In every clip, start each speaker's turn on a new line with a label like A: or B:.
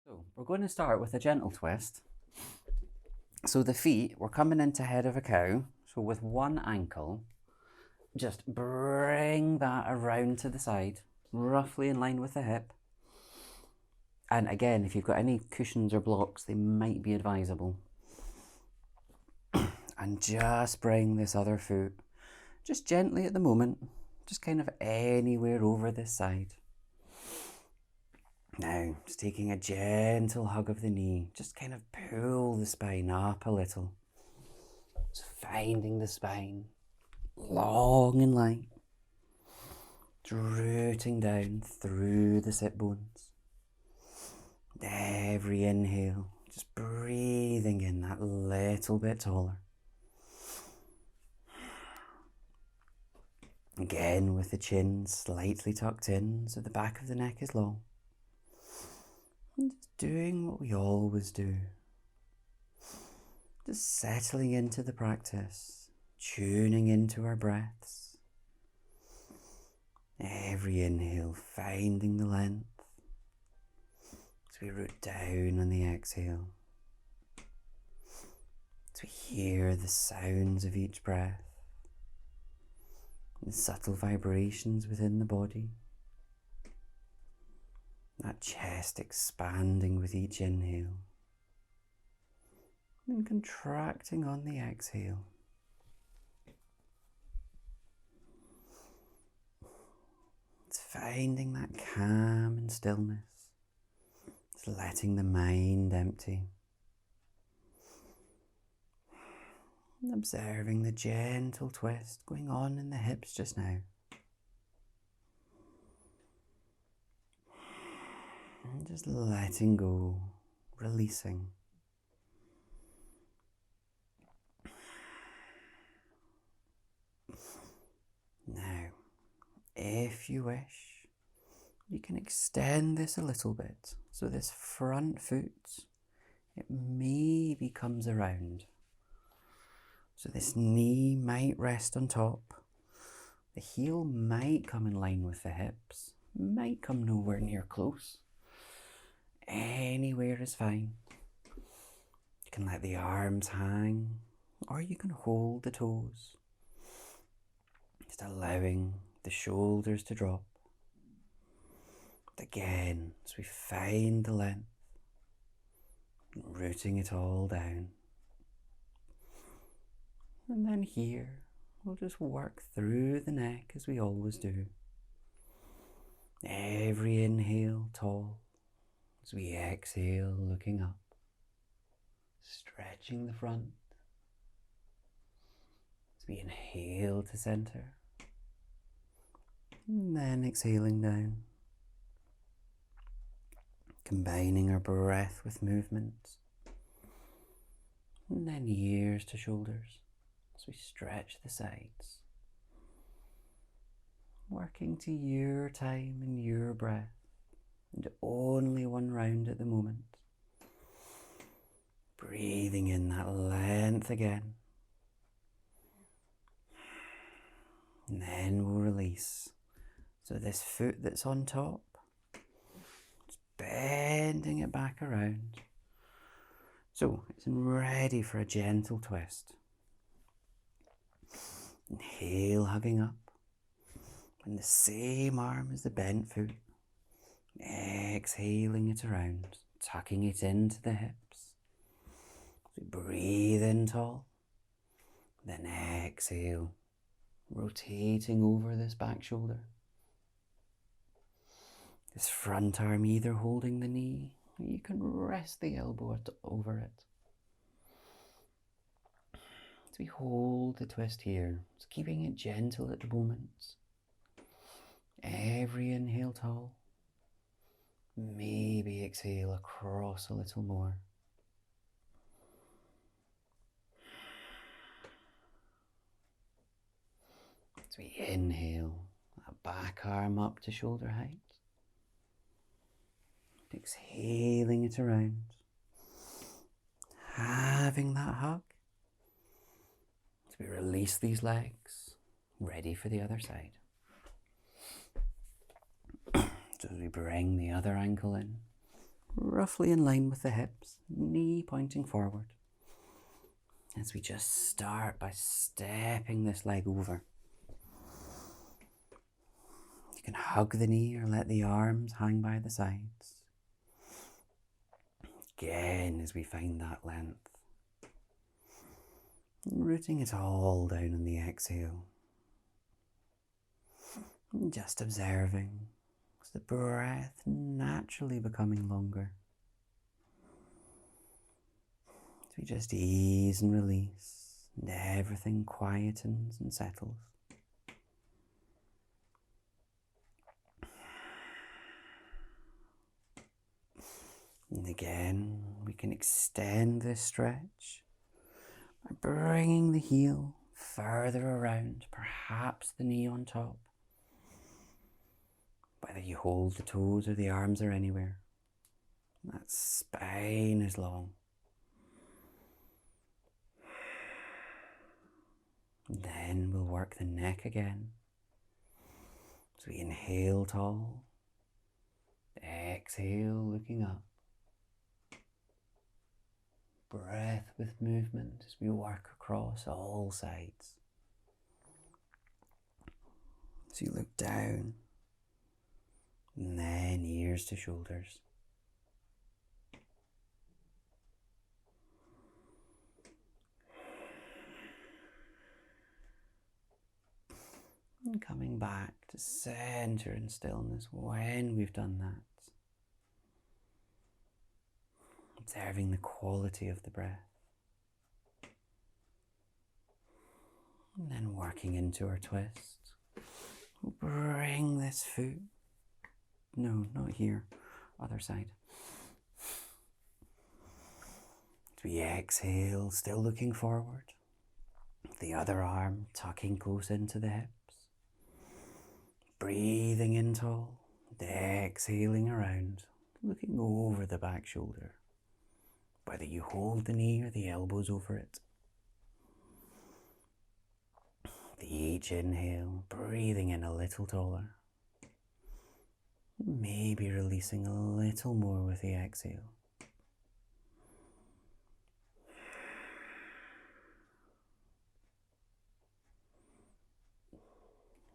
A: So we're going to start with a gentle twist. So the feet, we're coming into head of a cow. So with one ankle, just bring that around to the side, roughly in line with the hip. And again, if you've got any cushions or blocks, they might be advisable. And just bring this other foot, just gently at the moment, just kind of anywhere over this side. Now, just taking a gentle hug of the knee, just kind of pull the spine up a little. Just finding the spine long and light, rooting down through the sit bones. Every inhale, just breathing in that little bit taller. Again, with the chin slightly tucked in, so the back of the neck is long. And just doing what we always do. Just settling into the practice, tuning into our breaths. Every inhale, finding the length. As we root down on the exhale. As we hear the sounds of each breath. The subtle vibrations within the body. That chest expanding with each inhale. And contracting on the exhale. It's finding that calm and stillness. It's letting the mind empty. And observing the gentle twist going on in the hips just now. And just letting go, releasing. Now, if you wish, you can extend this a little bit. So this front foot, it maybe comes around. So this knee might rest on top. The heel might come in line with the hips. Might come nowhere near close. Anywhere is fine. You can let the arms hang, or you can hold the toes. Just allowing the shoulders to drop. Again, as we find the length, rooting it all down. And then here, we'll just work through the neck as we always do. Every inhale tall, as we exhale looking up. Stretching the front. As we inhale to center. And then exhaling down. Combining our breath with movement. And then ears to shoulders. As we stretch the sides, working to your time and your breath, and only one round at the moment. Breathing in that length again, and then we'll release. So this foot that's on top, just bending it back around. So it's ready for a gentle twist. Inhale, hugging up, and the same arm as the bent foot. Exhaling it around, tucking it into the hips. So breathe in tall, then exhale, rotating over this back shoulder. This front arm either holding the knee, or you can rest the elbow over it. As we hold the twist here, just keeping it gentle at the moment. Every inhale tall. Maybe exhale across a little more. As we inhale, that back arm up to shoulder height. Exhaling it around. Having that hug. As we release these legs, ready for the other side. So as we bring the other ankle in, roughly in line with the hips, knee pointing forward. As we just start by stepping this leg over. You can hug the knee or let the arms hang by the sides. Again, as we find that length. Rooting it all down on the exhale. Just observing as the breath naturally becoming longer. As we just ease and release, and everything quietens and settles. And again, we can extend this stretch by bringing the heel further around, perhaps the knee on top. Whether you hold the toes or the arms or anywhere, that spine is long. Then we'll work the neck again. So we inhale tall, exhale looking up. Breath with movement as we work across all sides. So you look down, and then ears to shoulders. And coming back to center and stillness when we've done that. Observing the quality of the breath. And then working into our twist. We'll bring this foot. No, not here. Other side. As we exhale, still looking forward. The other arm tucking close into the hips. Breathing in tall. And exhaling around. Looking over the back shoulder. Whether you hold the knee or the elbows over it. With each inhale, breathing in a little taller. Maybe releasing a little more with the exhale.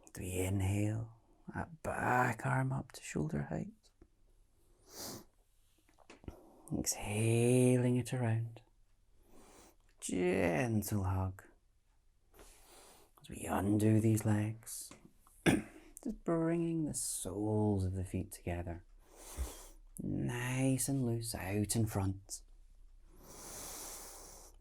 A: As we inhale, that back arm up to shoulder height. Exhaling it around. Gentle hug. As we undo these legs. Just bringing the soles of the feet together. Nice and loose out in front.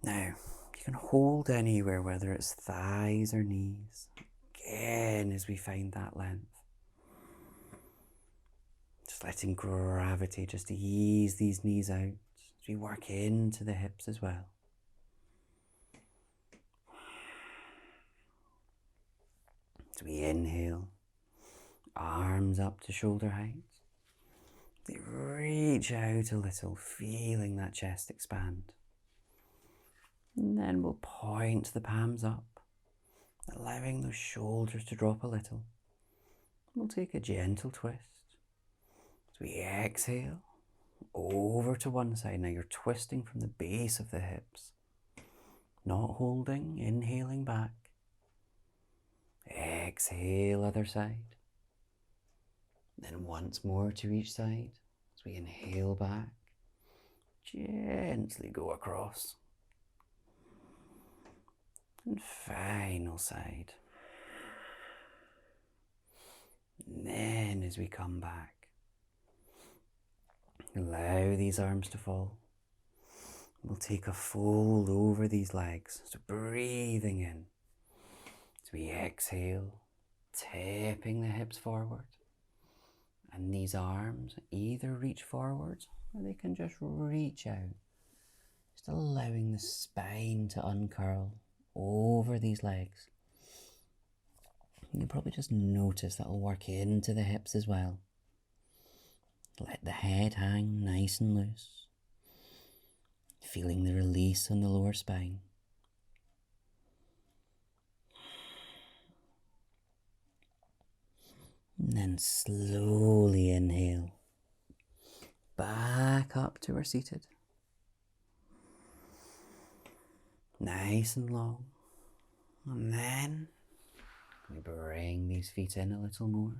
A: Now, you can hold anywhere, whether it's thighs or knees. Again, as we find that length. Just letting gravity just ease these knees out as we work into the hips as well. As we inhale, arms up to shoulder height. They reach out a little, feeling that chest expand. And then we'll point the palms up, allowing those shoulders to drop a little. We'll take a gentle twist. As we exhale, over to one side. Now you're twisting from the base of the hips. Not holding, inhaling back. Exhale, other side. Then once more to each side. As we inhale back, gently go across. And final side. And then as we come back, allow these arms to fall. We'll take a fold over these legs. So breathing in. As we exhale, tipping the hips forward. And these arms either reach forward or they can just reach out. Just allowing the spine to uncurl over these legs. You'll probably just notice that'll work into the hips as well. Let the head hang nice and loose. Feeling the release on the lower spine. And then slowly inhale. back up to our seated. Nice and long. And then we bring these feet in a little more.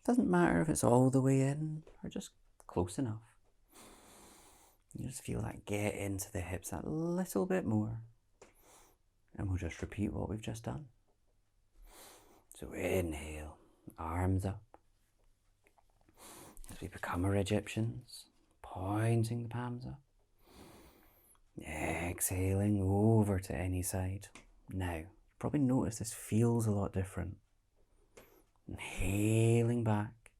A: Doesn't matter if it's all the way in or just close enough. You just feel that get into the hips that little bit more. And we'll just repeat what we've just done. So inhale, arms up. As we become our Egyptians, pointing the palms up. Exhaling over to any side. Now, you probably notice this feels a lot different. Inhaling back.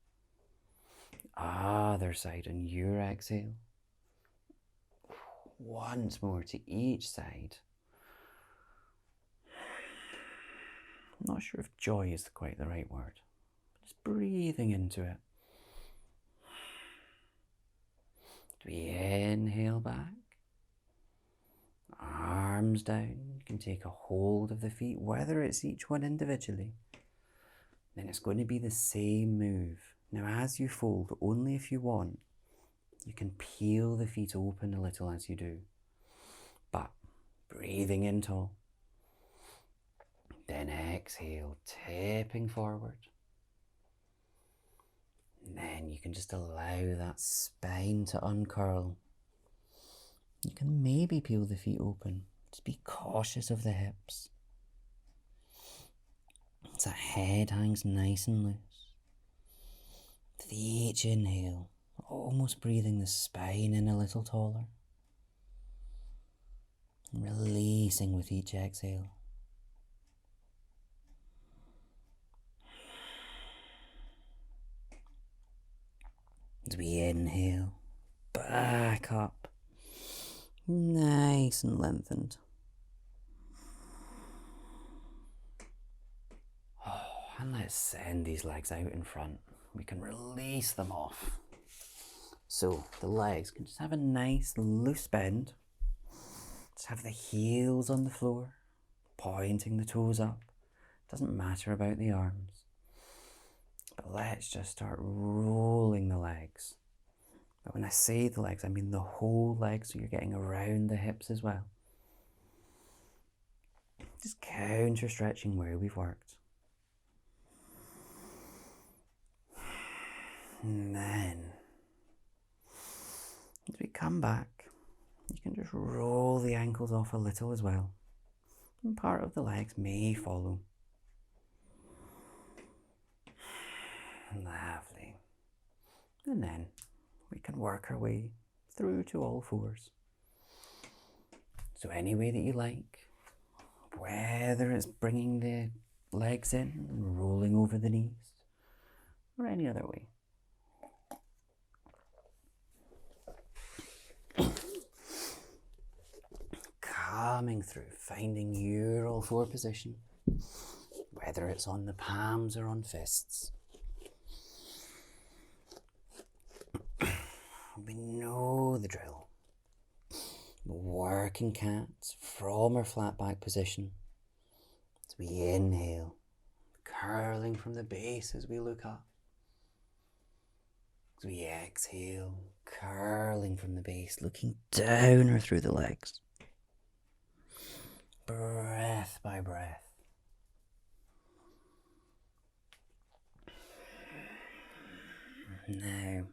A: Other side on your exhale. Once more to each side. I'm not sure if joy is quite the right word. Just breathing into it. We inhale back. Arms down. You can take a hold of the feet, whether it's each one individually. Then it's going to be the same move. Now as you fold, only if you want, you can peel the feet open a little as you do. But breathing in tall. Then exhale, tipping forward. And then you can just allow that spine to uncurl. You can maybe peel the feet open. Just be cautious of the hips. So that head hangs nice and loose. With each inhale, almost breathing the spine in a little taller. And releasing with each exhale. As we inhale, back up, nice and lengthened. And let's send these legs out in front. We can release them off. So the legs can just have a nice loose bend. Just have the heels on the floor, pointing the toes up. Doesn't matter about the arms. But let's just start rolling the legs. But when I say the legs, I mean the whole leg, so you're getting around the hips as well. Just counter stretching where we've worked. And then, as we come back, you can just roll the ankles off a little as well. And part of the legs may follow. Lovely. And then we can work our way through to all fours. So any way that you like, whether it's bringing the legs in and rolling over the knees, or any other way. Coming through, finding your all four position, whether it's on the palms or on fists. We know the drill. Working cats from our flat back position. As we inhale, curling from the base as we look up. As we exhale, curling from the base, looking down or through the legs. Breath by breath. Now, you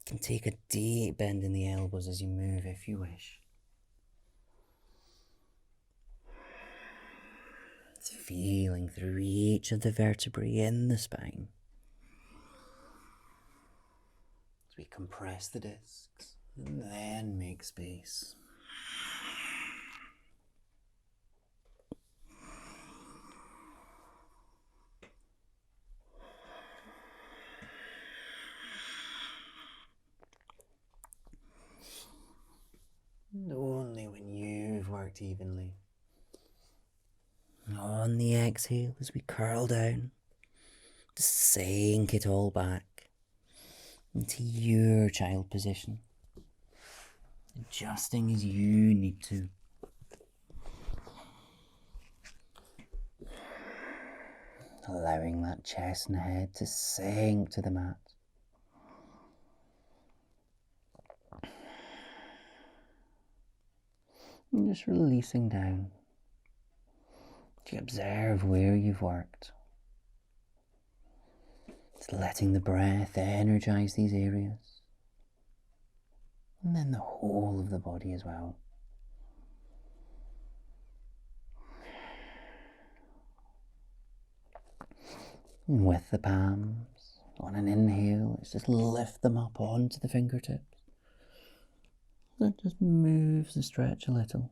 A: can take a deep bend in the elbows as you move if you wish. It's feeling through each of the vertebrae in the spine. As we compress the discs and then make space. And only when you've worked evenly. On the exhale as we curl down, to sink it all back into your child position, adjusting as you need to. Allowing that chest and head to sink to the mat. just releasing down. You observe where you've worked. Just letting the breath energize these areas. And then the whole of the body as well. And with the palms, on an inhale, let's just lift them up onto the fingertips. That just moves the stretch a little.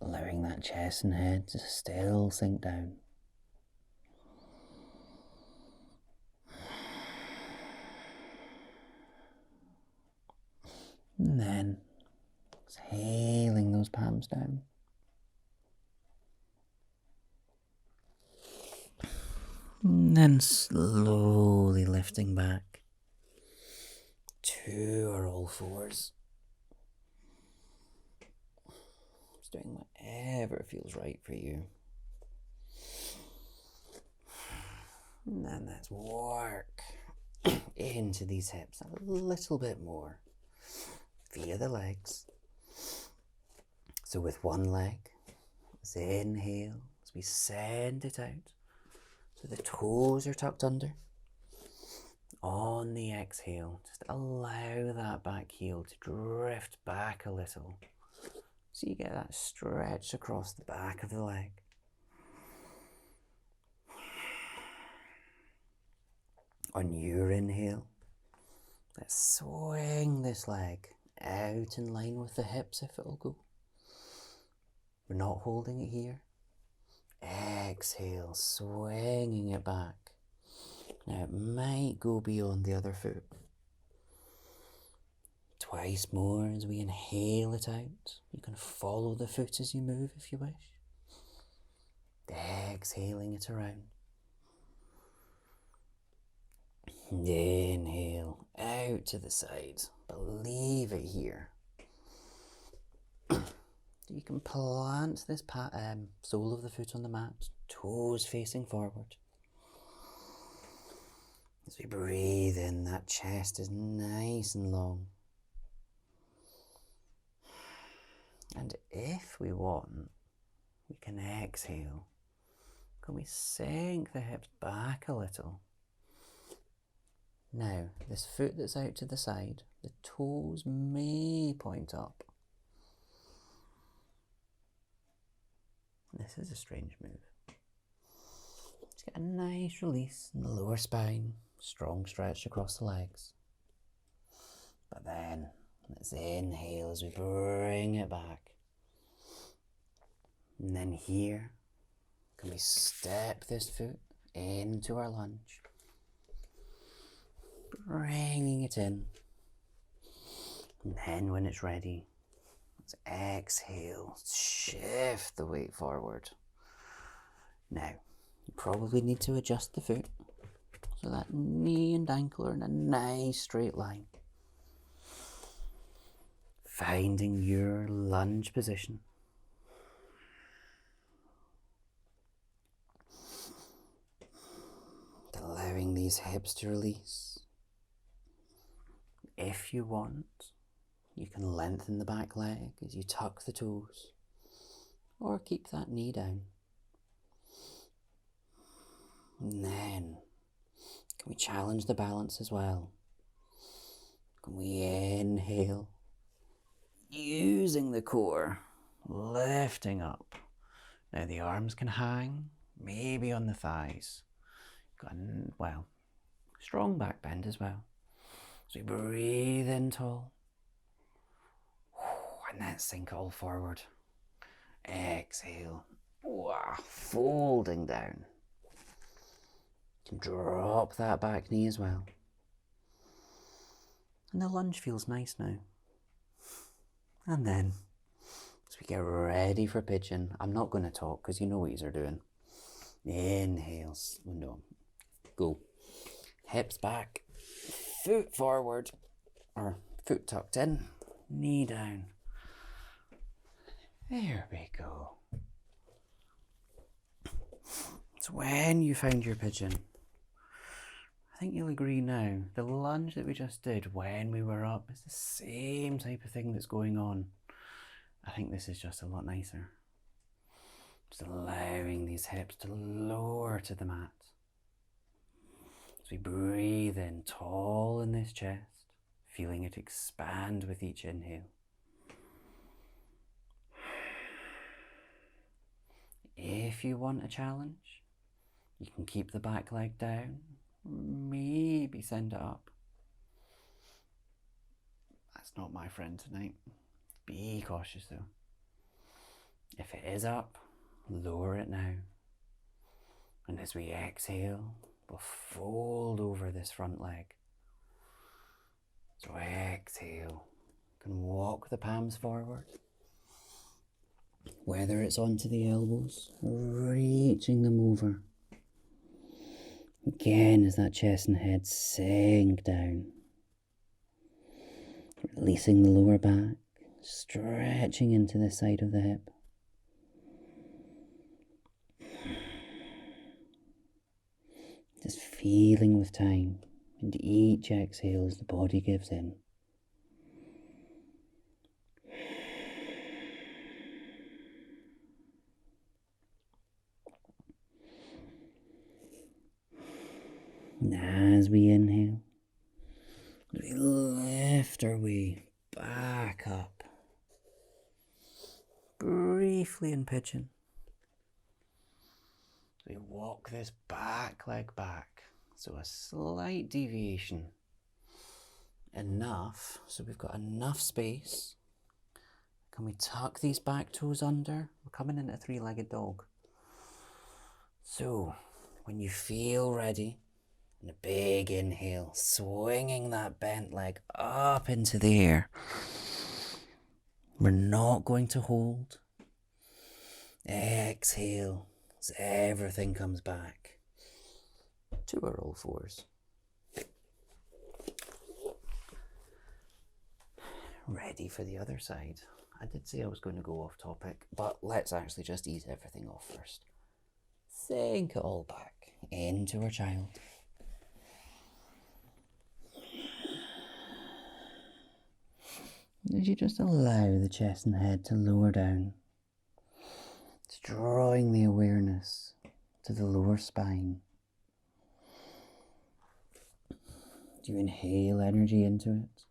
A: Allowing that chest and head to still sink down. And then exhaling those palms down. And then slowly lifting back to our all fours. Just doing whatever feels right for you. And then let's work into these hips a little bit more via the legs. So with one leg, let's inhale as we send it out. So the toes are tucked under. On the exhale, just allow that back heel to drift back a little. So you get that stretch across the back of the leg. On your inhale, let's swing this leg out in line with the hips if it'll go. We're not holding it here. Exhale, swinging it back. Now it might go beyond the other foot. Twice more as we inhale it out. You can follow the foot as you move if you wish. Exhaling it around. Inhale out to the side, but leave it here. You can plant this sole of the foot on the mat, toes facing forward. As we breathe in, that chest is nice and long. And if we want, we can exhale. Can we sink the hips back a little? Now, this foot that's out to the side, the toes may point up. This is a strange move. Just get a nice release in the lower spine, strong stretch across the legs. But then, let's inhale as we bring it back. And then here, can we step this foot into our lunge? Bringing it in. And then when it's ready, let's exhale, shift the weight forward. Now, you probably need to adjust the foot so that knee and ankle are in a nice straight line. Finding your lunge position. Allowing these hips to release. If you want, you can lengthen the back leg as you tuck the toes, or keep that knee down. And then, can we challenge the balance as well? Can we inhale, using the core, lifting up. Now the arms can hang, maybe on the thighs. Got a, strong back bend as well. So we breathe in tall. And then sink all forward. Exhale. Folding down. You can drop that back knee as well. And the lunge feels nice now. And then, as we get ready for pigeon, I'm not going to talk because you know what you're doing. Inhales. No. Go. Hips back. Foot forward. Or foot tucked in. Knee down. There we go. So when you find your pigeon, I think you'll agree now, the lunge that we just did when we were up is the same type of thing that's going on. I think this is just a lot nicer. Just allowing these hips to lower to the mat. As we breathe in tall in this chest, feeling it expand with each inhale. If you want a challenge, you can keep the back leg down, maybe send it up. That's not my friend tonight. Be cautious though. If it is up, lower it now. And as we exhale, we'll fold over this front leg. So exhale. You can walk the palms forward. Whether it's onto the elbows, reaching them over. Again, as that chest and head sink down. Releasing the lower back, stretching into the side of the hip. Just feeling with time, and each exhale as the body gives in. And as we inhale, we lift our way back up, briefly in pigeon. We walk this back leg back, so a slight deviation. Enough, so we've got enough space. Can we tuck these back toes under? We're coming into a three-legged dog. So, when you feel ready, and a big inhale, swinging that bent leg up into the air. We're not going to hold. Exhale as everything comes back to our all fours. Ready for the other side. I did say I was going to go off topic, but let's actually just ease everything off first. Sink it all back into our child. As you just allow the chest and head to lower down, it's drawing the awareness to the lower spine. Do you inhale energy into it?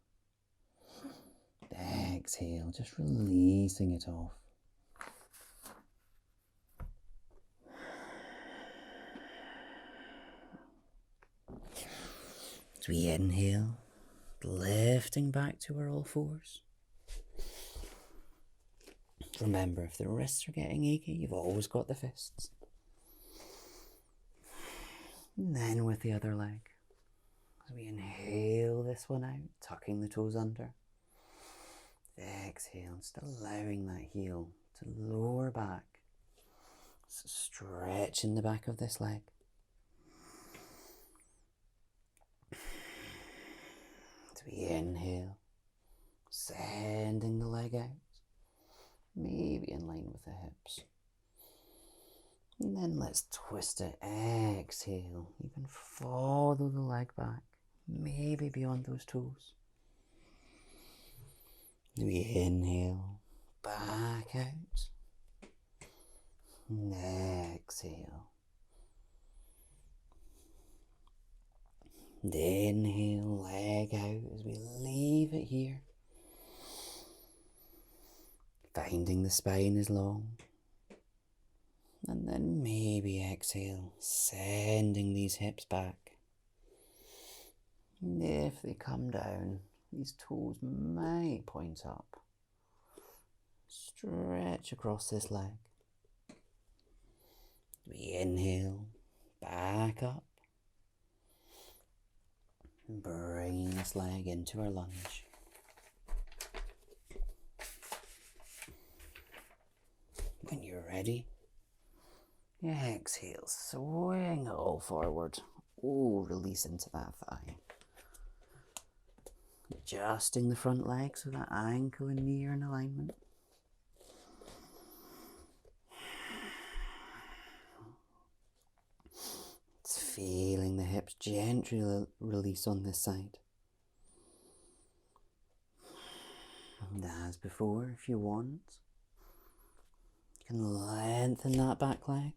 A: Exhale, just releasing it off. As we inhale, lifting back to our all fours. Remember, if the wrists are getting achy, you've always got the fists. And then with the other leg, as we inhale this one out, tucking the toes under. Exhale, and still allowing that heel to lower back. So stretching the back of this leg. As we inhale, sending the leg out. Maybe in line with the hips. And then let's twist it. Exhale. You can follow the leg back. Maybe beyond those toes. We inhale. Back out. And exhale. And inhale. Leg out as we leave it here. Finding the spine is long. And then maybe exhale, sending these hips back. And if they come down, these toes might point up. Stretch across this leg. We inhale, back up. And bringing this leg into our lunge. When you're ready, exhale, swing it all forward. Oh, release into that thigh. Adjusting the front leg so that ankle and knee are in alignment. It's feeling the hips gently release on this side. And as before, if you want, You can lengthen that back leg.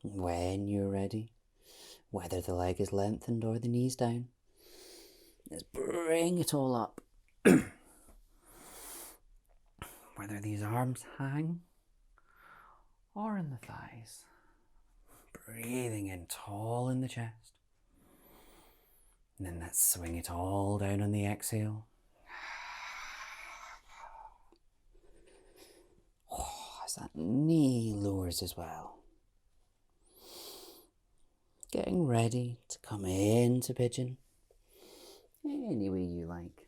A: When you're ready, whether the leg is lengthened or the knees down, just bring it all up. Whether these arms hang or in the thighs. Breathing in tall in the chest. And then let's swing it all down on the exhale. As that knee lowers as well. Getting ready to come into pigeon any way you like.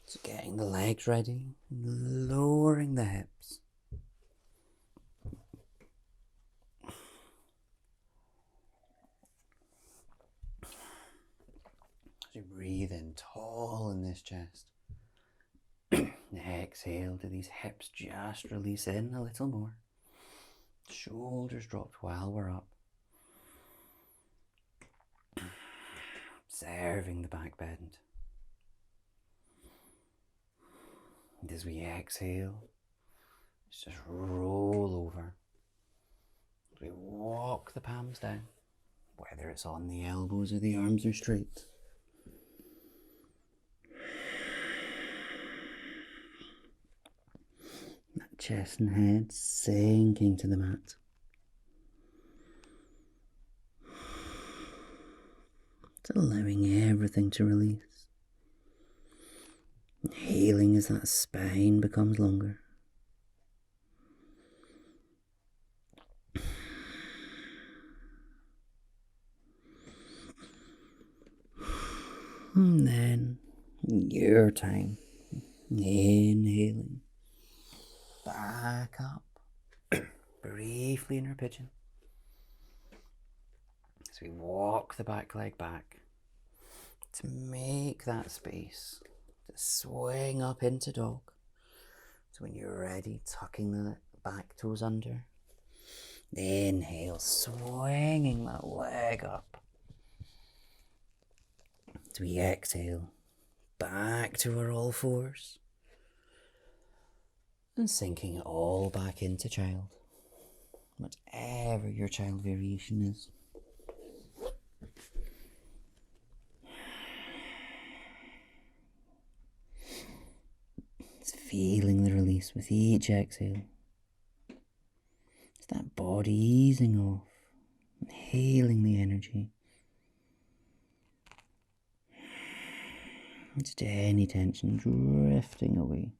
A: So getting the legs ready, lowering the hips. As you breathe in tall in this chest. Exhale to these hips just release in a little more. Shoulders dropped while we're up. Observing the back bend. And as we exhale, let's just roll over. As we walk the palms down, whether it's on the elbows or the arms are straight. That chest and head sinking to the mat. Just allowing everything to release. Inhaling as that spine becomes longer. And then, your time, inhaling, back up, briefly in our pigeon. As we walk the back leg back, to make that space, to swing up into dog. So when you're ready, tucking the back toes under. Inhale, swinging that leg up. As we exhale, back to our all fours. And sinking it all back into child. Whatever your child variation is. It's feeling the release with each exhale. It's that body easing off, inhaling the energy. Just any tension drifting away.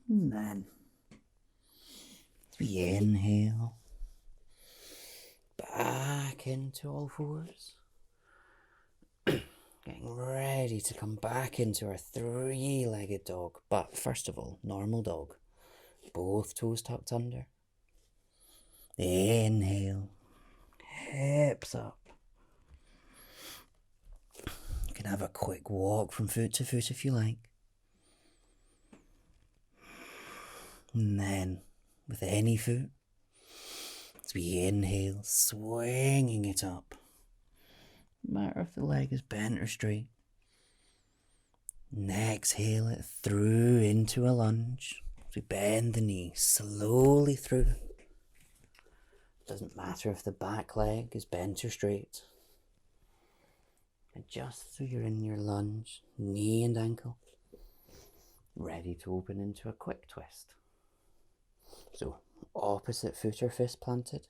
A: And then, as we inhale, back into all fours. Getting ready to come back into our three-legged dog. But first of all, normal dog. Both toes tucked under. Inhale, hips up. You can have a quick walk from foot to foot if you like. And then, with any foot, as we inhale, swinging it up. No matter if the leg is bent or straight. And exhale it through into a lunge. As we bend the knee slowly through. Doesn't matter if the back leg is bent or straight. Adjust so you're in your lunge, knee and ankle. Ready to open into a quick twist. So, opposite foot or fist planted.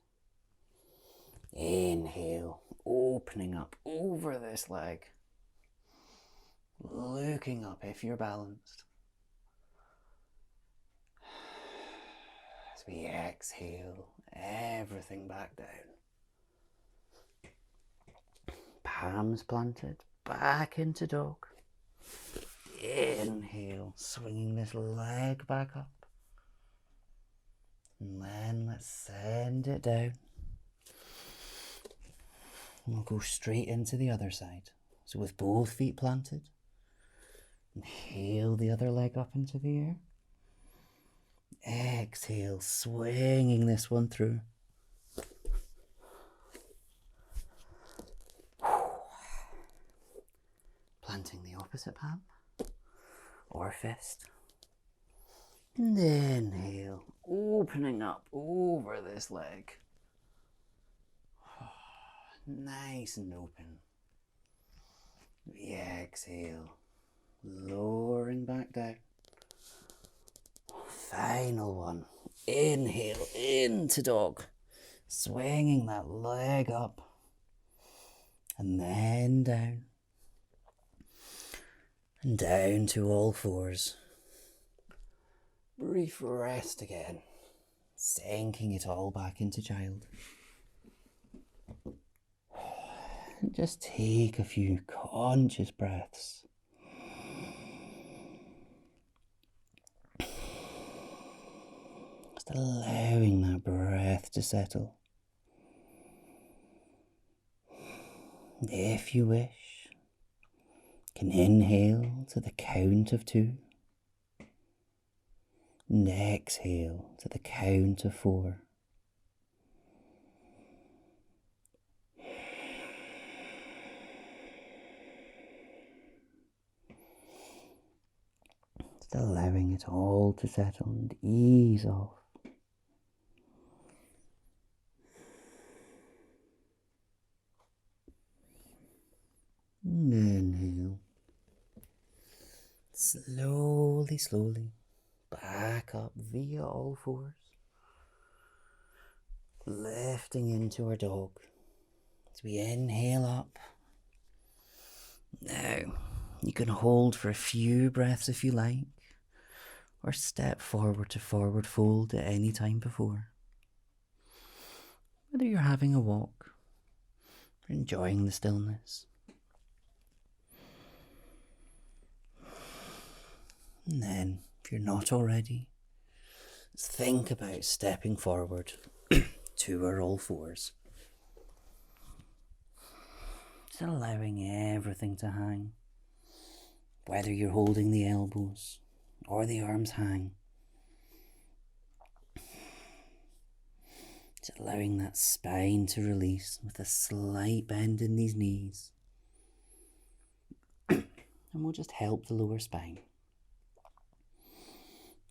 A: Inhale, opening up over this leg. Looking up if you're balanced. As we exhale, everything back down. Palms planted, back into dog. Inhale, swinging this leg back up. And then let's send it down. And we'll go straight into the other side. So with both feet planted, inhale the other leg up into the air. Exhale, swinging this one through. Planting the opposite palm or fist. And inhale, opening up over this leg. Nice and open. Exhale, lowering back down. Final one. Inhale into dog, swinging that leg up and then down and down to all fours. Brief rest again, sinking it all back into child. And just take a few conscious breaths. Just allowing that breath to settle. And if you wish, you can inhale to the count of 2 and exhale to the count of 4. Just allowing it all to settle and ease off. And inhale. Slowly, slowly back up via all fours. Lifting into our dog. As we inhale up. Now, you can hold for a few breaths if you like, or step forward to forward fold at any time before. Whether you're having a walk or enjoying the stillness. And then, if you're not already, just think about stepping forward to our all fours. Just allowing everything to hang. Whether you're holding the elbows or the arms hang. Just allowing that spine to release with a slight bend in these knees. And we'll just help the lower spine.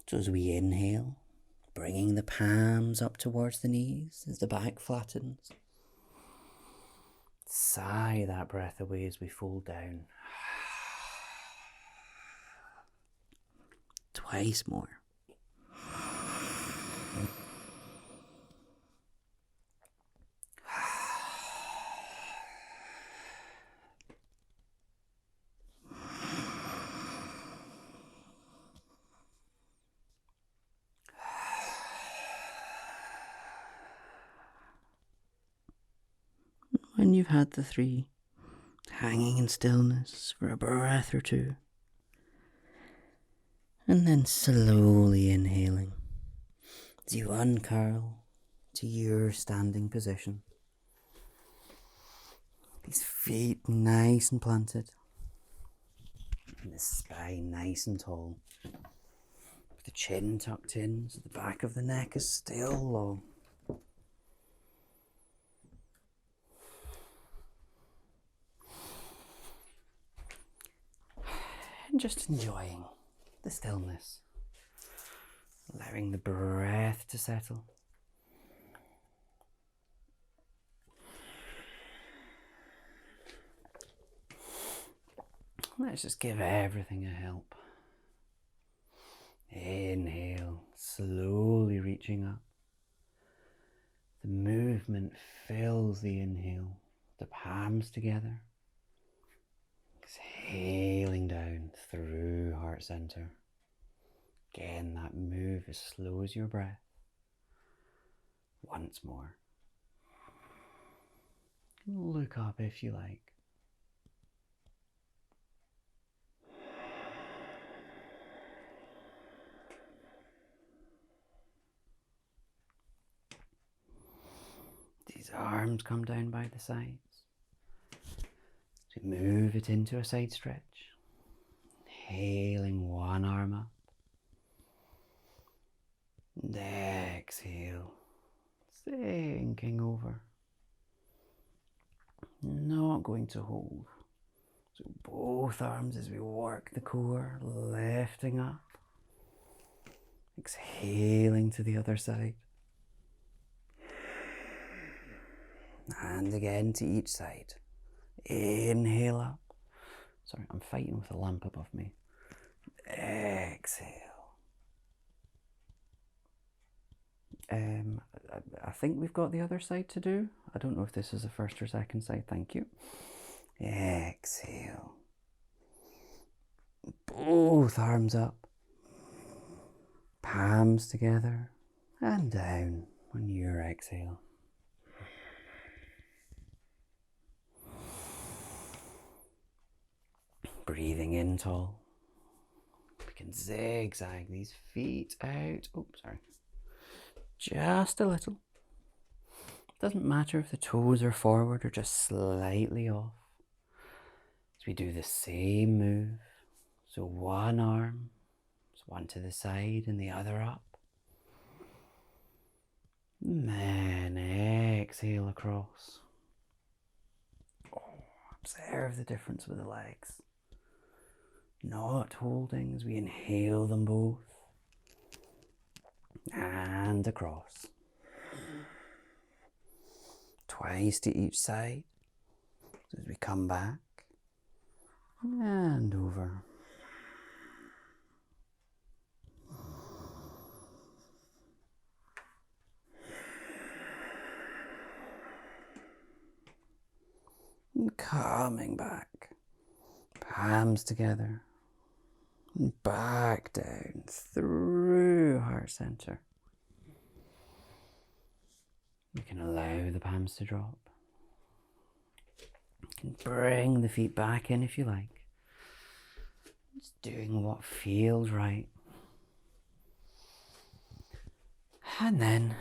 A: So as we inhale, bringing the palms up towards the knees as the back flattens. Sigh that breath away as we fold down. Twice more. When you've had the 3, hanging in stillness for a breath or 2, and then slowly inhaling as you uncurl to your standing position. These feet nice and planted, and the spine nice and tall, with the chin tucked in so the back of the neck is still long. And just enjoying the stillness, allowing the breath to settle. Let's just give everything a help. Inhale, slowly reaching up. The movement fills the inhale, the palms together. Exhaling down through heart center. Again, that move as slow as your breath. Once more. Look up if you like. These arms come down by the sides. So move it into a side stretch. Inhaling one arm up. And exhale, sinking over. Not going to hold. So both arms as we work the core, lifting up. Exhaling to the other side. And again to each side. Inhale up. Sorry, I'm fighting with a lamp above me. Exhale. I think we've got the other side to do. I don't know if this is the first or second side. Thank you. Exhale. Both arms up. Palms together and down on your exhale. Breathing in tall. We can zigzag these feet out. Oh, sorry. Just a little. Doesn't matter if the toes are forward or just slightly off. As we do the same move. So one arm, one to the side and the other up. And then exhale across. Observe the difference with the legs. Not holding as we inhale them both. And across. Twice to each side. As we come back. And over. And coming back. Palms together. And back down through heart center. You can allow the palms to drop. You can bring the feet back in if you like. Just doing what feels right. And then,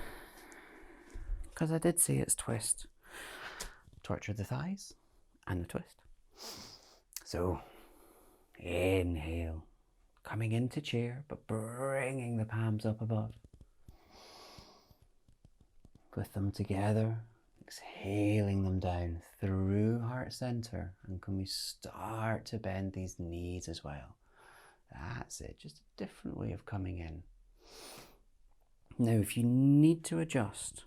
A: because I did say it's twist, torture the thighs and the twist. So, inhale. Coming into chair, but bringing the palms up above. With them together, exhaling them down through heart center. And can we start to bend these knees as well? That's it, just a different way of coming in. Now, if you need to adjust,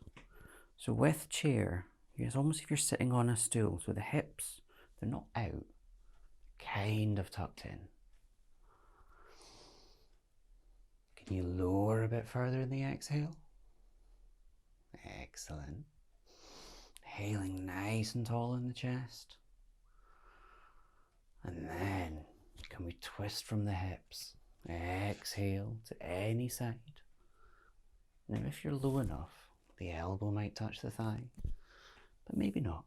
A: so with chair, it's almost if you're sitting on a stool, so the hips, they're not out, kind of tucked in. Can you lower a bit further in the exhale? Excellent. Inhaling nice and tall in the chest. And then, can we twist from the hips? Exhale to any side. Now if you're low enough, the elbow might touch the thigh, but maybe not.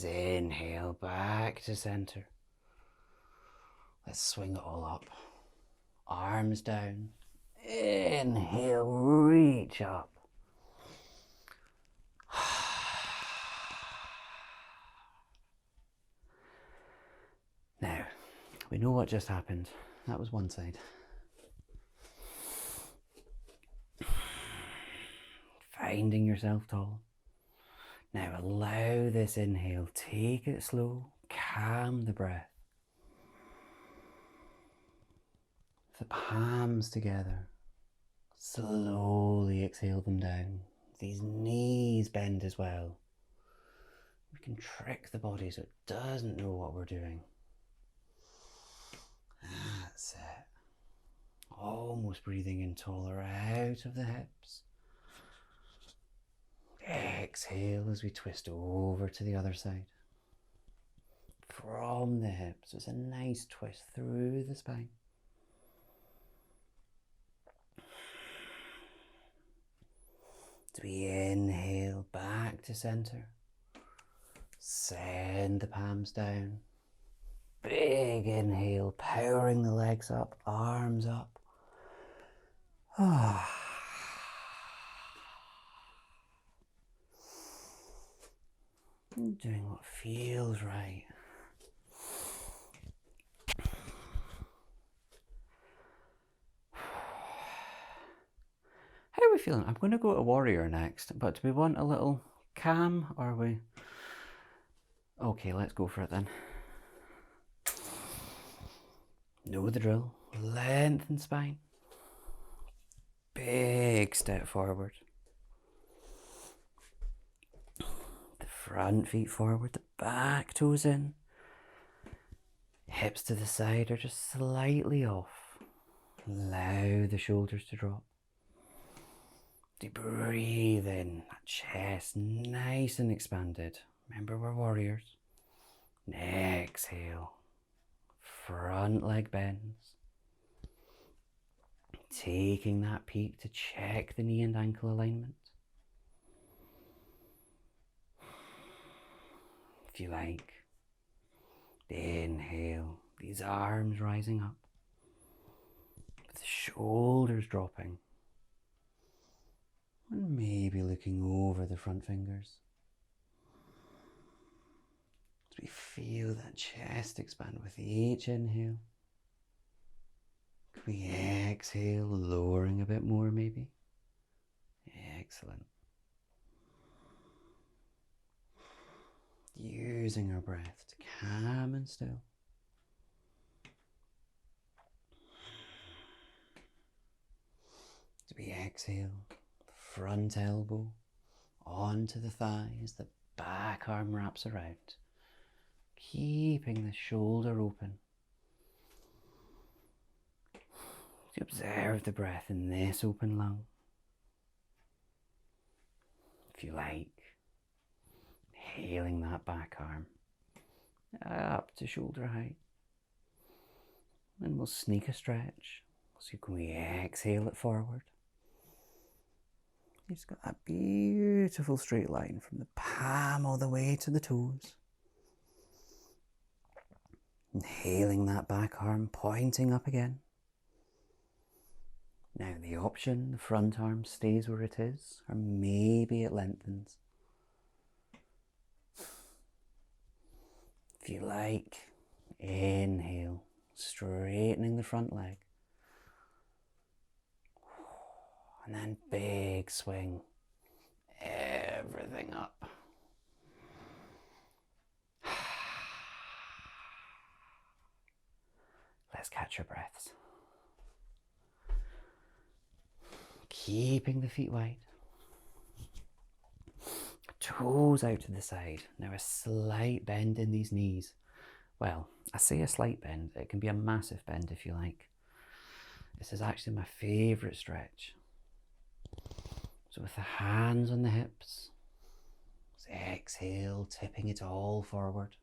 A: Inhale back to center. Let's swing it all up. Arms down. Inhale, reach up. Now, we know what just happened. That was one side. Finding yourself tall. Now allow this inhale. Take it slow. Calm the breath. The palms together. Slowly exhale them down. These knees bend as well. We can trick the body so it doesn't know what we're doing. That's it. Almost breathing in taller out of the hips. Exhale as we twist over to the other side. From the hips, it's a nice twist through the spine. As we inhale back to center, send the palms down. Big inhale, powering the legs up, arms up. Doing what feels right. are we feeling? I'm going to go to warrior next, but do we want a little calm, or are we... Okay, let's go for it then. Know the drill. Lengthen spine. Big step forward. The front feet forward, the back toes in. Hips to the side or just slightly off. Allow the shoulders to drop. Deep breathe in, that chest nice and expanded. Remember, we're warriors. Exhale. Front leg bends. Taking that peek to check the knee and ankle alignment. If you like, inhale, these arms rising up, with the shoulders dropping, and maybe looking over the front fingers. As we feel that chest expand with each inhale. Can we exhale, lowering a bit more maybe? Excellent. Using our breath to calm and still. As we exhale, the front elbow onto the thighs, the back arm wraps around, keeping the shoulder open. To observe the breath in this open lung. If you like, inhaling that back arm up to shoulder height. And we'll sneak a stretch. So can we exhale it forward? You've just got that beautiful straight line from the palm all the way to the toes. Inhaling that back arm, pointing up again. Now the option, the front arm stays where it is, or maybe it lengthens. If you like, inhale, straightening the front leg. And then big swing, everything up. Let's catch our breaths. Keeping the feet wide. Toes out to the side. Now a slight bend in these knees. Well, I say a slight bend. It can be a massive bend if you like. This is actually my favourite stretch. So with the hands on the hips, exhale, tipping it all forward.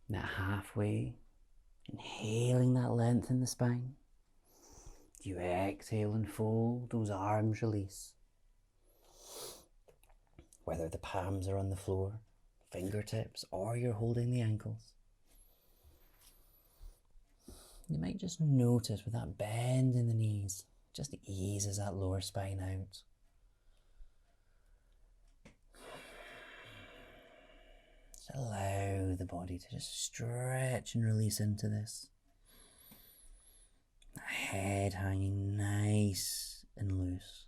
A: Now halfway, inhaling that length in the spine. You exhale and fold, those arms release. Whether the palms are on the floor, fingertips, or you're holding the ankles. You might just notice with that bend in the knees, just eases that lower spine out. Just allow the body to just stretch and release into this. Head hanging nice and loose.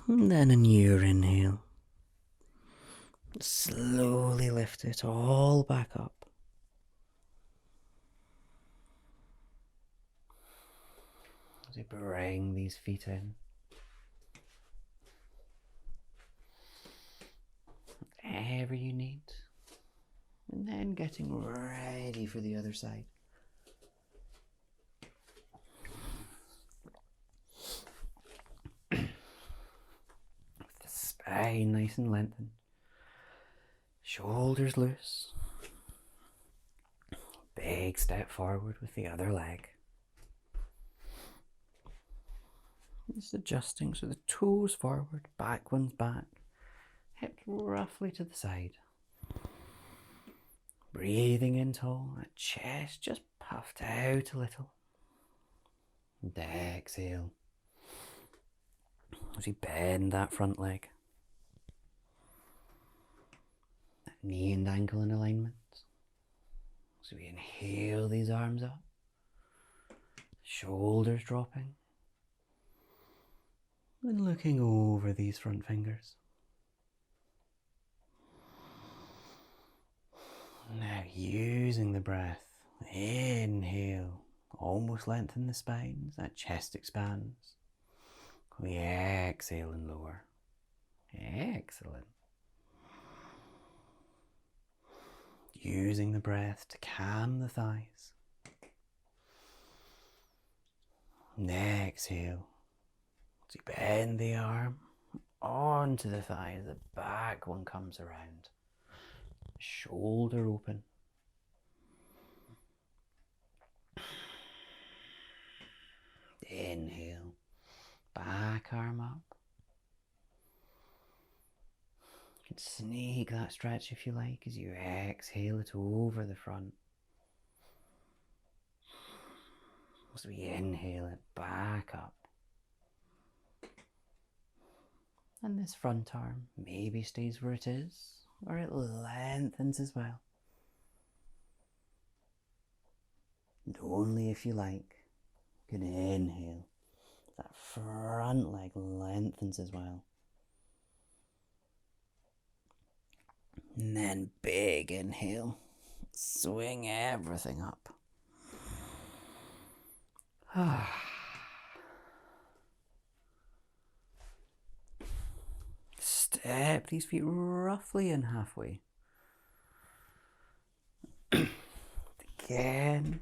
A: And then on your inhale, slowly lift it all back up. As you bring these feet in. Whatever you need. And then getting ready for the other side. With the spine nice and lengthened. Shoulders loose. Big step forward with the other leg. Just adjusting so the toes forward, back one's back. Hips roughly to the side. Breathing in tall, that chest just puffed out a little. And exhale. As you bend that front leg. That knee and ankle in alignment. So we inhale these arms up, shoulders dropping, and looking over these front fingers. Now using the breath, inhale, almost lengthen the spine as that chest expands. We exhale and lower. Excellent. Using the breath to calm the thighs. And exhale. So you bend the arm onto the thigh as the back one comes around. Shoulder open. Inhale. Back arm up. You can sneak that stretch if you like as you exhale it over the front. As we inhale it back up. And this front arm maybe stays where it is, or it lengthens as well. And only if you like, you can inhale. That front leg lengthens as well. And then big inhale. Swing everything up. Step these feet roughly in halfway. Again,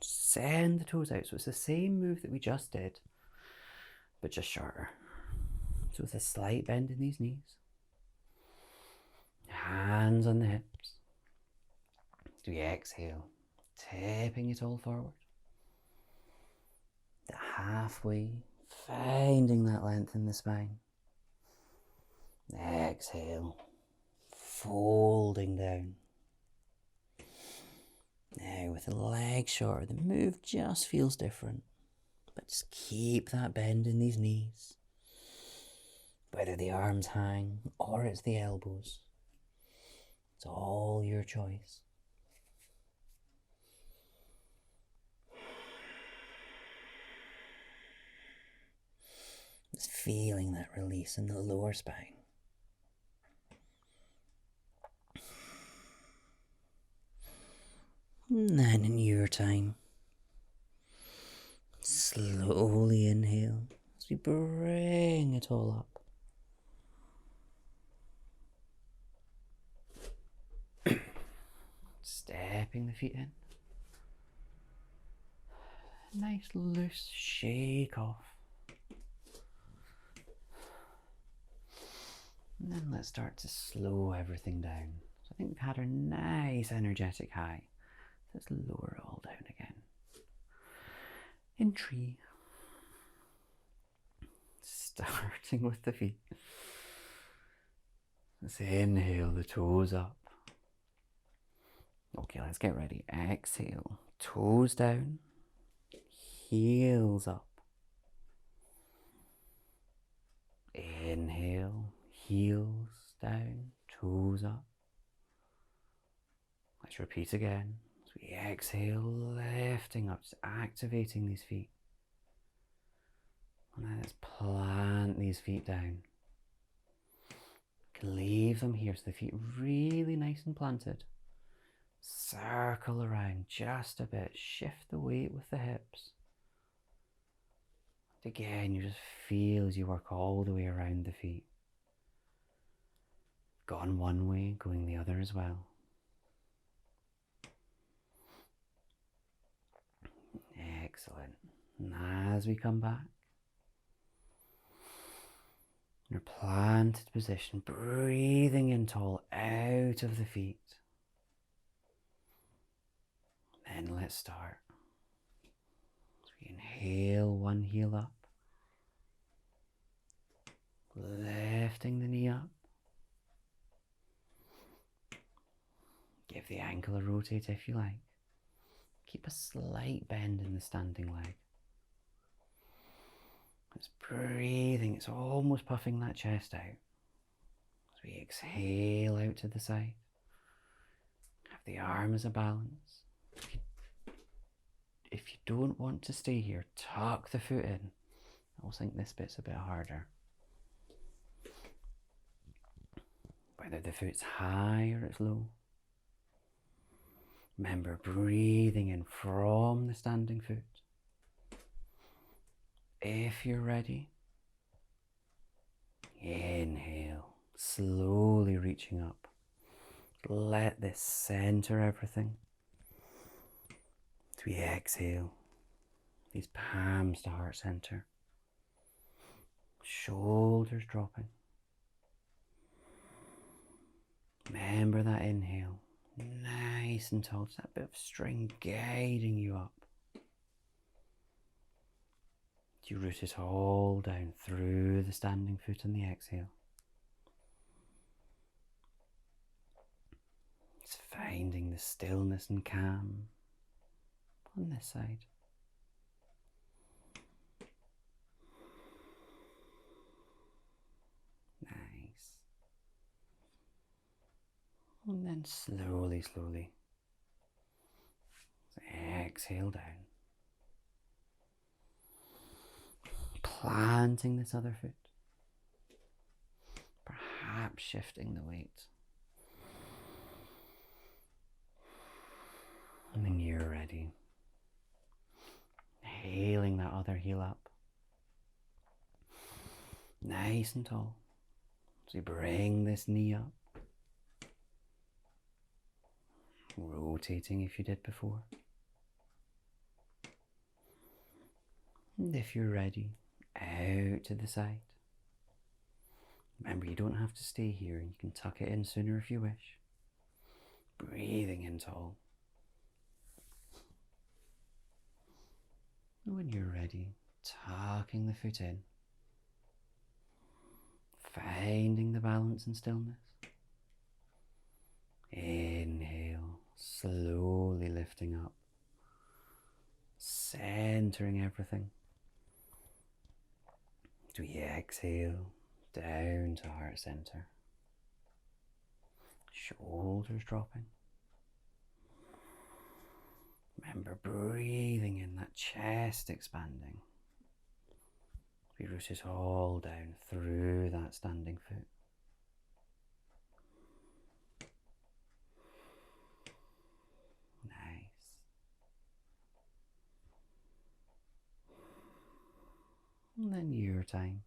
A: send the toes out. So it's the same move that we just did, but just shorter. So with a slight bend in these knees. Hands on the hips. Do we exhale, tipping it all forward. The halfway, finding that length in the spine. Exhale, folding down. Now with the legs shorter, the move just feels different. But just keep that bend in these knees. Whether the arms hang or it's the elbows. It's all your choice. Just feeling that release in the lower spine. And then in your time, slowly inhale as we bring it all up. Stepping the feet in. Nice loose shake off. And then let's start to slow everything down. So I think we've had our nice energetic high. Let's lower it all down again. In tree. Starting with the feet. Let's inhale the toes up. Okay, let's get ready. Exhale. Toes down. Heels up. Inhale. Heels down. Toes up. Let's repeat again. As we exhale, lifting up, just activating these feet. And then let's plant these feet down. You can leave them here so the feet really nice and planted. Circle around just a bit. Shift the weight with the hips. And again, you just feel as you work all the way around the feet. Gone one way, going the other as well. Excellent. And as we come back, in our planted position, breathing in tall out of the feet. Then let's start. So we inhale one heel up, lifting the knee up. Give the ankle a rotate if you like. Keep a slight bend in the standing leg. It's breathing, it's almost puffing that chest out. As we exhale out to the side. Have the arm as a balance. if you don't want to stay here, tuck the foot in. I'll think this bit's a bit harder. Whether the foot's high or it's low. Remember breathing in from the standing foot. If you're ready, inhale, slowly reaching up. Let this center everything. As we exhale, these palms to heart center. Shoulders dropping. Remember that inhale, nice and tall, just that bit of string guiding you up. You root it all down through the standing foot on the exhale. Just finding the stillness and calm on this side. Nice. And then slowly, slowly exhale down. Planting this other foot. Perhaps shifting the weight. And when you're ready, inhaling that other heel up. Nice and tall. So you bring this knee up. Rotating if you did before. And if you're ready, out to the side. Remember, you don't have to stay here. You can tuck it in sooner if you wish. Breathing in tall. And when you're ready, tucking the foot in. Finding the balance and stillness. Inhale, slowly lifting up. Centering everything. As we exhale, down to heart center. Shoulders dropping. Remember breathing in, that chest expanding. We root it all down through that standing foot. Nice. And then your time.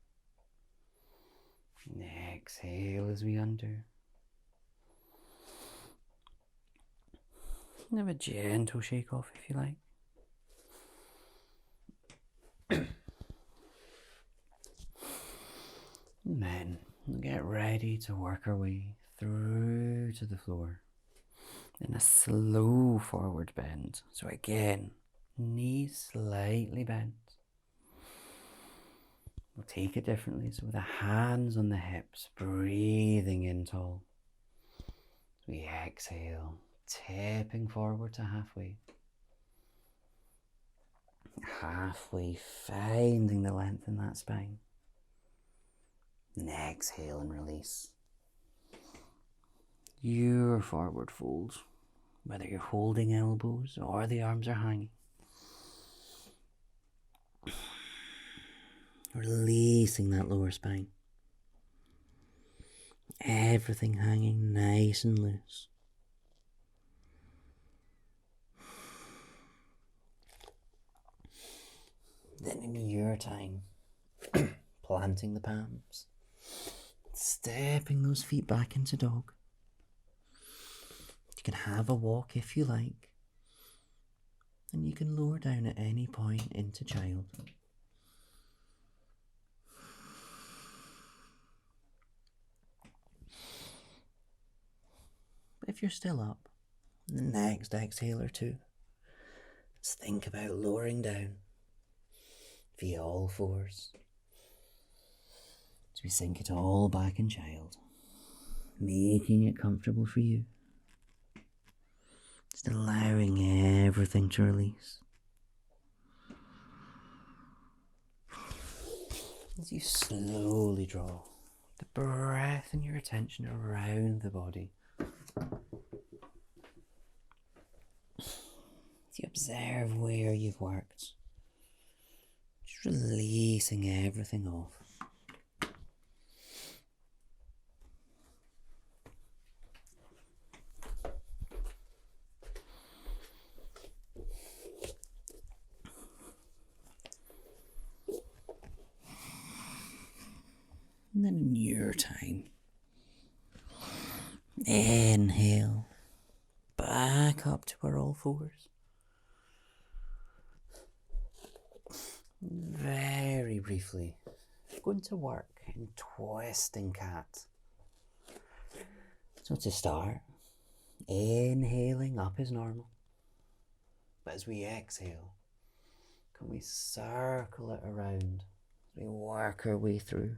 A: And exhale as we undo. And have a gentle shake off if you like. And then we'll get ready to work our way through to the floor in a slow forward bend. So again, knees slightly bent. We'll take it differently. So with the hands on the hips, breathing in tall. We exhale, tipping forward to halfway. Halfway, finding the length in that spine. And exhale and release. Your forward fold, whether you're holding elbows or the arms are hanging. Releasing that lower spine. Everything hanging nice and loose. Then in your time, planting the palms. Stepping those feet back into dog. You can have a walk if you like. And you can lower down at any point into child. But if you're still up, the next exhale or two, let's think about lowering down via all fours. As we sink it all back in child, making it comfortable for you. Just allowing everything to release. As you slowly draw the breath and your attention around the body. You observe where you've worked. Just releasing everything off. And then in your time, inhale, back up to our all fours. Very briefly, going to work in twisting cat. So to start, inhaling up is normal. But as we exhale, can we circle it around as we work our way through?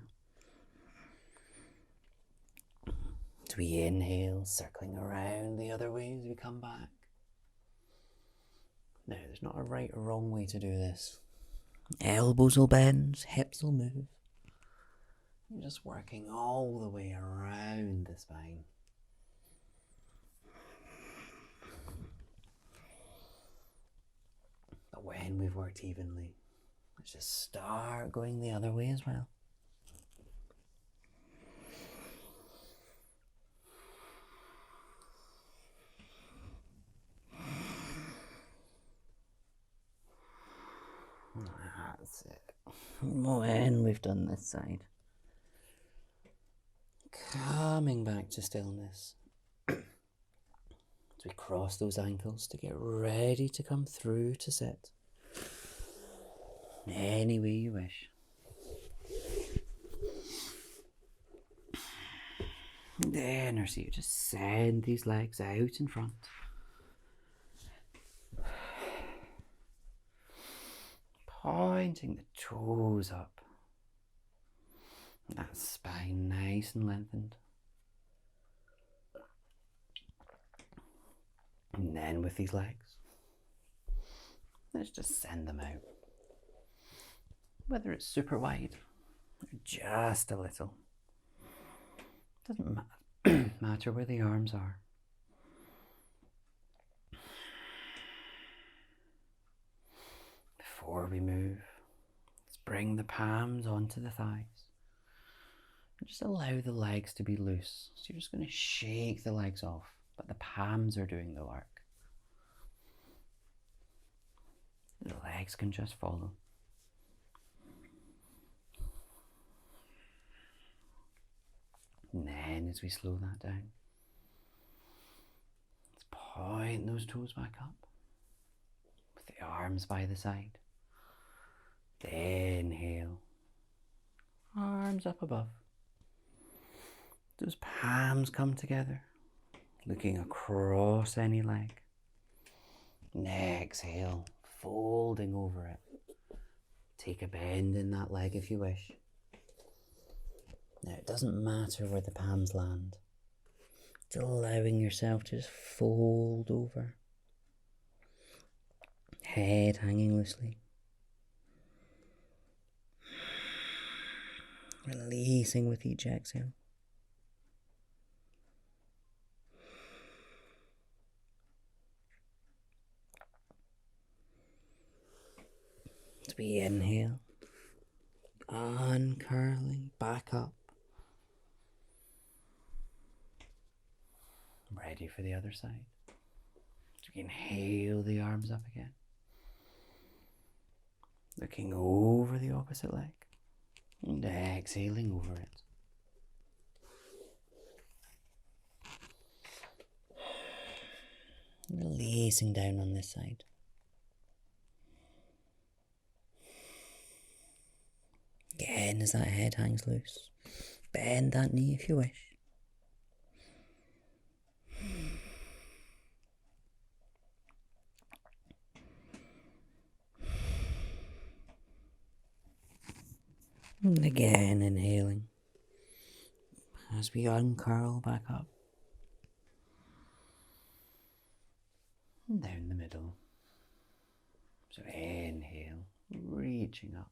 A: As we inhale, circling around the other way as we come back. Now, there's not a right or wrong way to do this. Elbows will bend, hips will move. You're just working all the way around the spine. But when we've worked evenly, let's just start going the other way as well. That's it. When we've done this side, coming back to stillness. As we cross those ankles to get ready to come through to sit. Any way you wish. Then, or so you just send these legs out in front. Pointing the toes up. That spine nice and lengthened. And then with these legs, let's just send them out. Whether it's super wide or just a little. Doesn't matter where the arms are. Before we move, let's bring the palms onto the thighs. And just allow the legs to be loose. So you're just going to shake the legs off, but the palms are doing the work. The legs can just follow. And then as we slow that down, let's point those toes back up with the arms by the side. Inhale, arms up above. Those palms come together, looking across any leg. And exhale, folding over it. Take a bend in that leg if you wish. Now it doesn't matter where the palms land. It's allowing yourself to just fold over. Head hanging loosely. Releasing with each exhale. As we inhale, uncurling, back up. Ready for the other side. So we inhale the arms up again. Looking over the opposite leg. And exhaling over it. Releasing down on this side. Again, as that head hangs loose, bend that knee if you wish. And again, inhaling as we uncurl back up. And down the middle. So inhale, reaching up.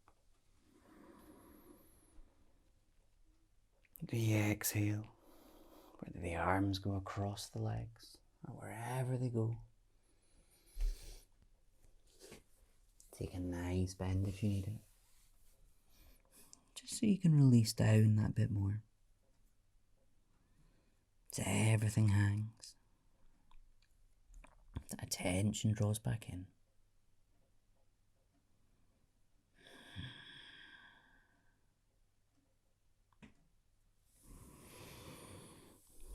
A: The exhale, whether the arms go across the legs or wherever they go. Take a nice bend if you need it. Just so you can release down that bit more. So everything hangs. That attention draws back in.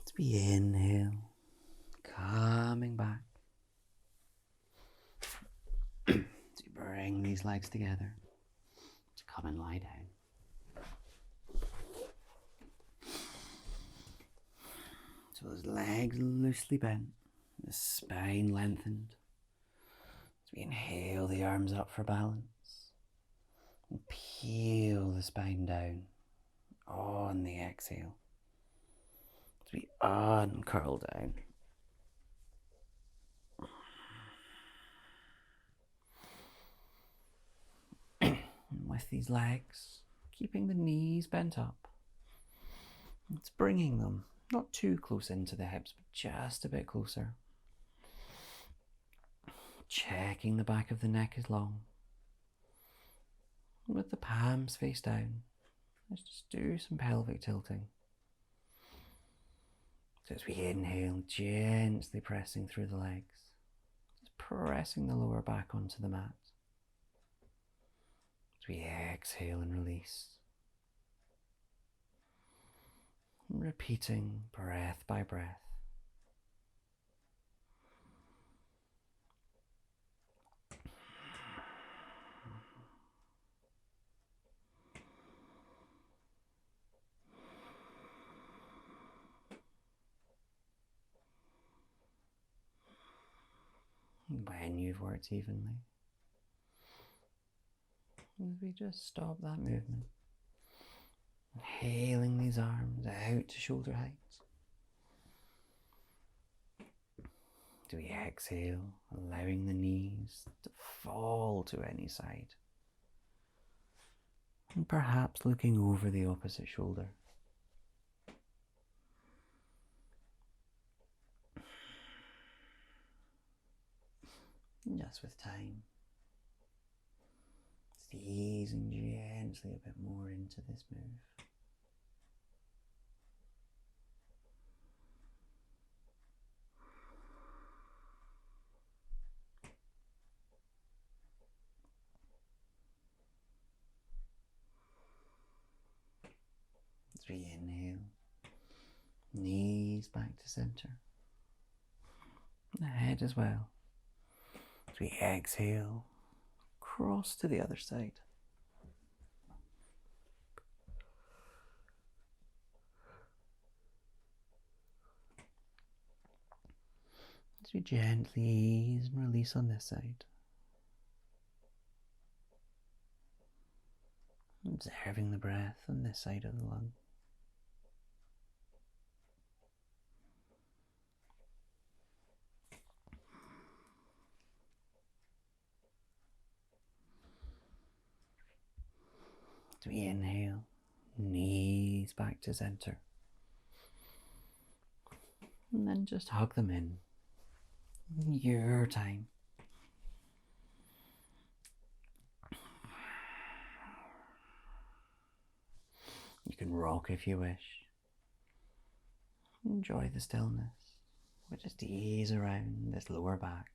A: As we inhale, coming back. As we bring these legs together, to come and lie down. So those legs loosely bent, the spine lengthened. As we inhale the arms up for balance, and peel the spine down on the exhale. As we uncurl down. And with these legs, keeping the knees bent up, it's bringing them not too close into the hips, but just a bit closer. Checking the back of the neck is long. With the palms face down, let's just do some pelvic tilting. So as we inhale, gently pressing through the legs, just pressing the lower back onto the mat. As we exhale and release. And repeating breath by breath. When you've worked evenly, we just stop that movement. Inhaling these arms out to shoulder height. Do we exhale, allowing the knees to fall to any side. And perhaps looking over the opposite shoulder. Just with time, just easing gently a bit more into this move. As we inhale, knees back to center, the head as well. As we exhale, cross to the other side. As we gently ease and release on this side. Observing the breath on this side of the lung. As we inhale, knees back to center. And then just hug them in your time. You can rock if you wish. Enjoy the stillness. We'll just ease around this lower back.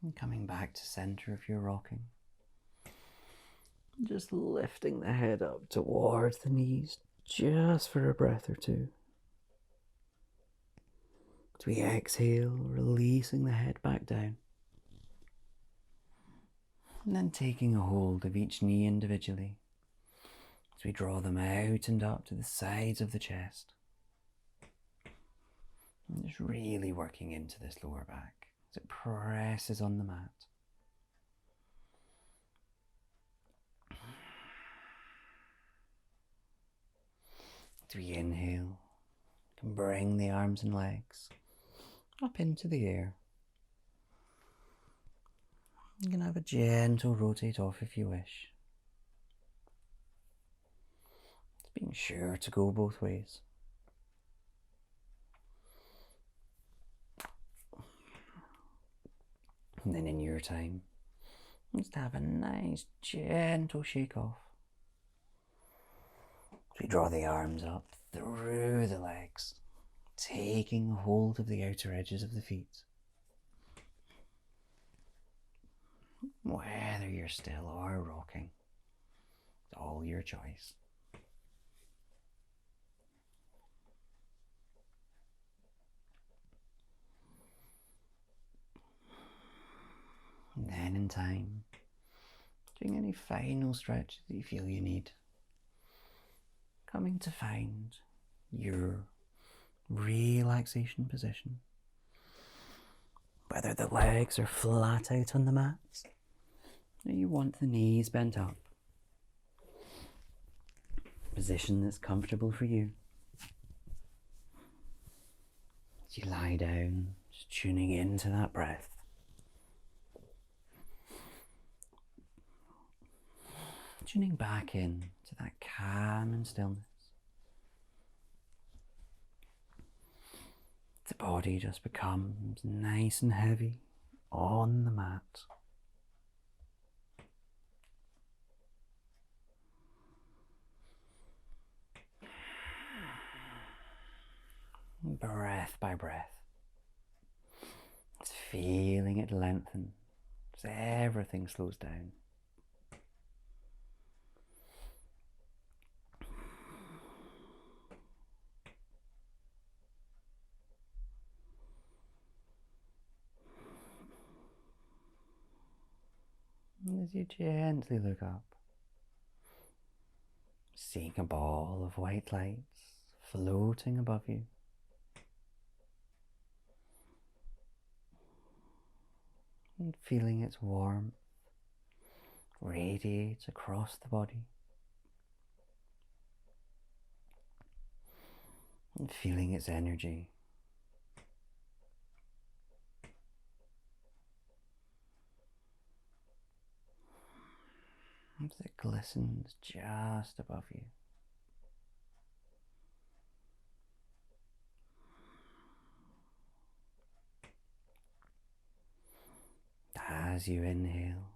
A: And coming back to center if you're rocking. Just lifting the head up towards the knees just for a breath or two. As we exhale, releasing the head back down. And then taking a hold of each knee individually as we draw them out and up to the sides of the chest. And just really working into this lower back as it presses on the mat. As we inhale, you can bring the arms and legs up into the air. You can have a gentle rotate off if you wish. being sure to go both ways. And then in your time, just have a nice gentle shake off. So we draw the arms up through the legs, taking hold of the outer edges of the feet. Whether you're still or rocking, it's all your choice. And then in time, doing any final stretches that you feel you need, coming to find your relaxation position. Whether the legs are flat out on the mats, or you want the knees bent up. Position that's comfortable for you. As you lie down, just tuning into that breath. Tuning back in to that calm and stillness. The body just becomes nice and heavy on the mat. Breath by breath. It's feeling it lengthen as everything slows down. And as you gently look up, seeing a ball of white lights floating above you. And feeling its warmth radiate across the body. And feeling its energy. As it glistens just above you. As you inhale,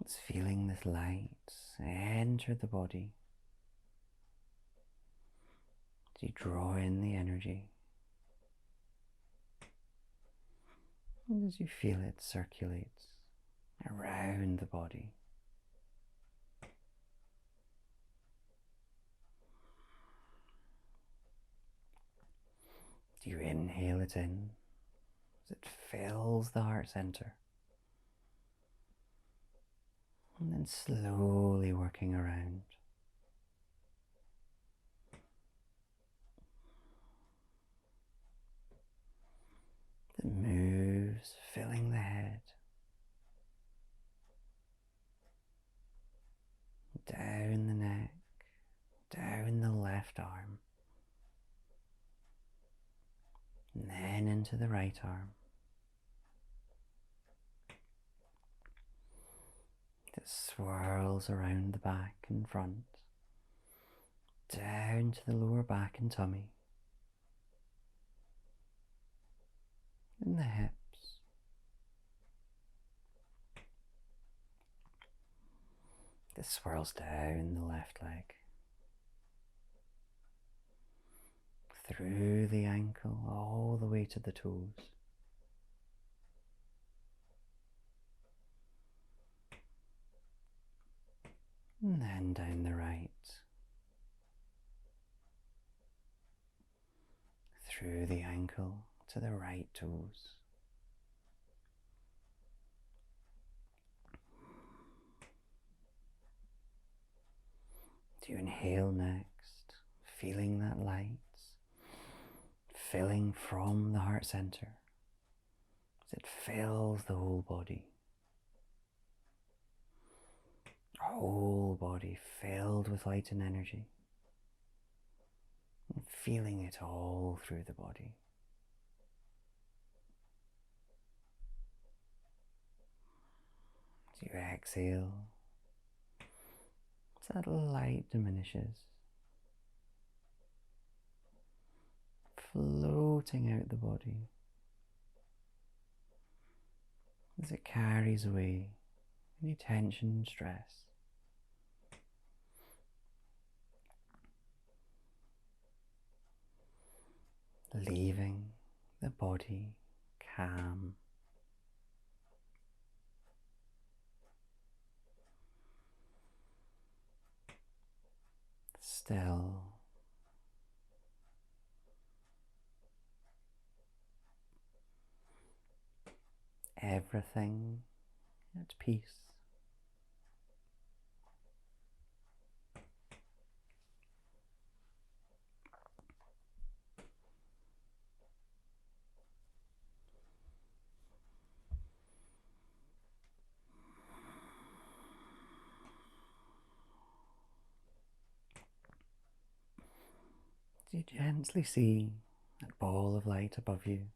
A: it's feeling this light enter the body. As you draw in the energy. And as you feel it circulate around the body. As you inhale it in, as it fills the heart center. And then slowly working around. It moves, filling the head. Down the neck, down the left arm. And then into the right arm. It swirls around the back and front, down to the lower back and tummy, and the hips. It swirls down the left leg, through the ankle, all the way to the toes. And then down the right, through the ankle to the right toes. You inhale next, feeling that light filling from the heart center as it fills the whole body. Whole body filled with light and energy, and feeling it all through the body. As you exhale, as that light diminishes, floating out the body as it carries away any tension and stress. Leaving the body calm, still, everything at peace. You gently see that ball of light above you,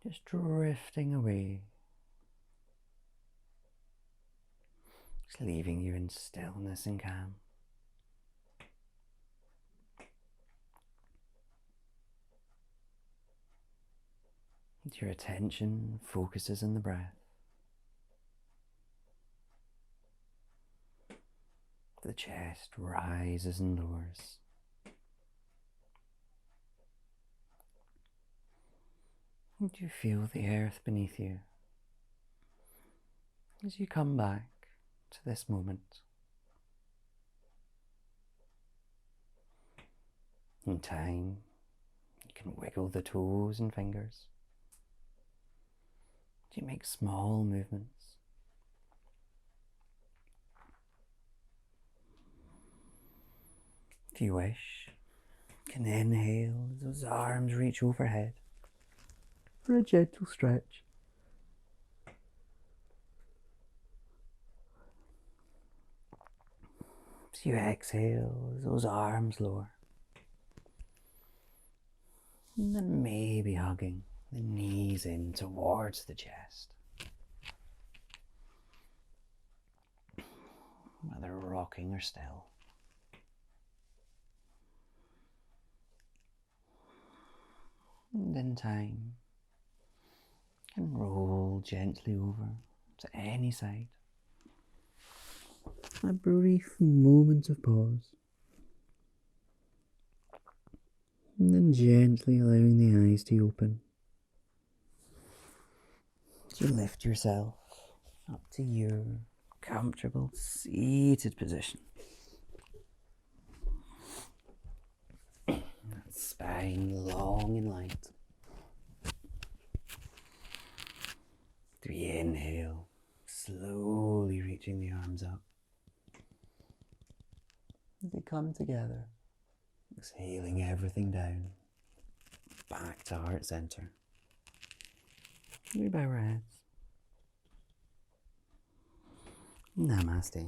A: just drifting away, just leaving you in stillness and calm. And your attention focuses on the breath. The chest rises and lowers. And you feel the earth beneath you as you come back to this moment. In time, you can wiggle the toes and fingers. You make small movements. If you wish, you can inhale as those arms reach overhead for a gentle stretch. As you exhale as those arms lower. And then maybe hugging the knees in towards the chest. Whether rocking or still. And in time, you can roll gently over to any side. A brief moment of pause. And then gently allowing the eyes to open. As you lift yourself up to your comfortable seated position. Spine long and light. Through the inhale, slowly reaching the arms up. They come together, exhaling everything down, back to heart center. We bow our heads. Namaste.